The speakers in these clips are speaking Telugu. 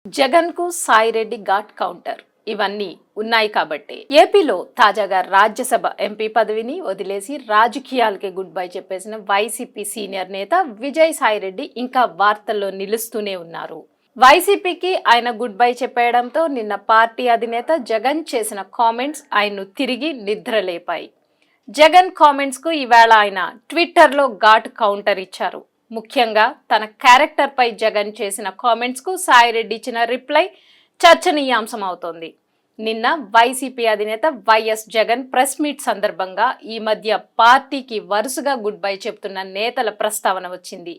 జగన్ కు సాయిరెడ్డి ఘాట్ కౌంటర్ ఇవన్నీ ఉన్నాయి కాబట్టి ఏపీలో తాజాగా రాజ్యసభ ఎంపీ పదవిని వదిలేసి రాజకీయాలకి గుడ్ బై చెప్పేసిన వైసీపీ సీనియర్ నేత విజయ్ సాయిరెడ్డి ఇంకా వార్తల్లో నిలుస్తూనే ఉన్నారు. వైసీపీకి ఆయన గుడ్ బై చెప్పేయడంతో నిన్న పార్టీ అధినేత జగన్ చేసిన కామెంట్స్ ఆయన్ను తిరిగి నిద్రలేపాయి. జగన్ కామెంట్స్ కు ఇవాళ ఆయన ట్విట్టర్లో ఘాట్ కౌంటర్ ఇచ్చారు. ముఖ్యంగా తన క్యారెక్టర్ పై జగన్ చేసిన కామెంట్స్ కు సాయిరెడ్డి ఇచ్చిన రిప్లై చర్చనీయాంశం అవుతోంది. నిన్న వైసీపీ అధినేత వైఎస్ జగన్ ప్రెస్ మీట్ సందర్భంగా ఈ మధ్య పార్టీకి వరుసగా గుడ్ బై చెప్తున్న నేతల ప్రస్తావన వచ్చింది.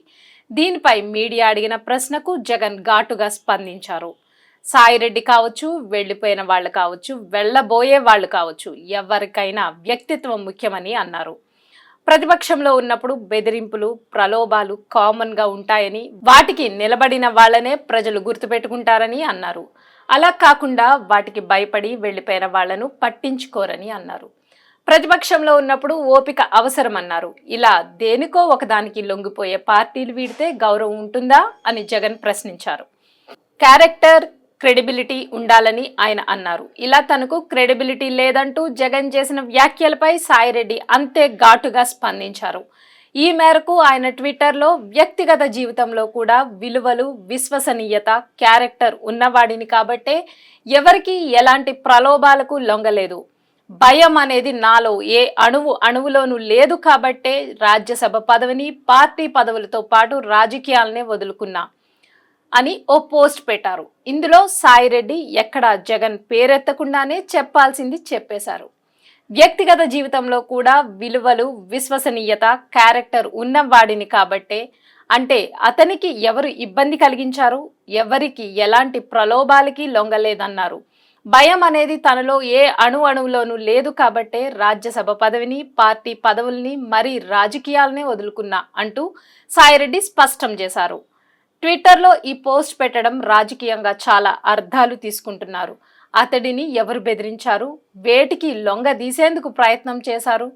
దీనిపై మీడియా అడిగిన ప్రశ్నకు జగన్ ఘాటుగా స్పందించారు. సాయిరెడ్డి కావచ్చు, వెళ్లిపోయిన వాళ్ళు కావచ్చు, వెళ్లబోయే వాళ్ళు కావచ్చు, ఎవరికైనా వ్యక్తిత్వం ముఖ్యమని అన్నారు. ప్రతిపక్షంలో ఉన్నప్పుడు బెదిరింపులు, ప్రలోభాలు కామన్ గా ఉంటాయని, వాటికి నిలబడిన వాళ్లనే ప్రజలు గుర్తుపెట్టుకుంటారని అన్నారు. అలా కాకుండా వాటికి భయపడి వెళ్లిపోయిన వాళ్లను పట్టించుకోరని అన్నారు. ప్రతిపక్షంలో ఉన్నప్పుడు ఓపిక అవసరమన్నారు. ఇలా దేనికో ఒకదానికి లొంగిపోయే పార్టీలు వీడితే గౌరవం ఉంటుందా అని జగన్ ప్రశ్నించారు. క్యారెక్టర్, క్రెడిబిలిటీ ఉండాలని ఆయన అన్నారు. ఇలా తనకు క్రెడిబిలిటీ లేదంటూ జగన్ చేసిన వ్యాఖ్యలపై సాయిరెడ్డి అంతే ఘాటుగా స్పందించారు. ఈ మేరకు ఆయన ట్విట్టర్లో వ్యక్తిగత జీవితంలో కూడా విలువలు, విశ్వసనీయత, క్యారెక్టర్ ఉన్నవాడిని కాబట్టే ఎవరికి ఎలాంటి ప్రలోభాలకు లొంగలేదు. భయం అనేది నాలో ఏ అణువులోనూ లేదు కాబట్టే రాజ్యసభ పదవిని, పార్టీ పదవులతో పాటు రాజకీయాలనే వదులుకున్నా అని ఓ పోస్ట్ పెట్టారు. ఇందులో సాయిరెడ్డి ఎక్కడా జగన్ పేరెత్తకుండానే చెప్పాల్సింది చెప్పేశారు. వ్యక్తిగత జీవితంలో కూడా విలువలు, విశ్వసనీయత, క్యారెక్టర్ ఉన్నవాడిని కాబట్టే, అంటే అతనికి ఎవరు ఇబ్బంది కలిగించారు, ఎవరికి ఎలాంటి ప్రలోభాలకి లొంగలేదన్నారు. భయం అనేది తనలో ఏ అణువులోనూ లేదు కాబట్టే రాజ్యసభ పదవిని, పార్టీ పదవుల్ని, మరీ రాజకీయాలనే వదులుకున్నా అంటూ సాయిరెడ్డి స్పష్టం చేశారు. ట్విట్టర్లో ఈ పోస్ట్ పెట్టడం రాజకీయంగా చాలా అర్థాలు తీసుకుంటున్నారు. అతడిని ఎవరు బెదిరించారు, వేటికి లొంగదీసేందుకు ప్రయత్నం చేశారు,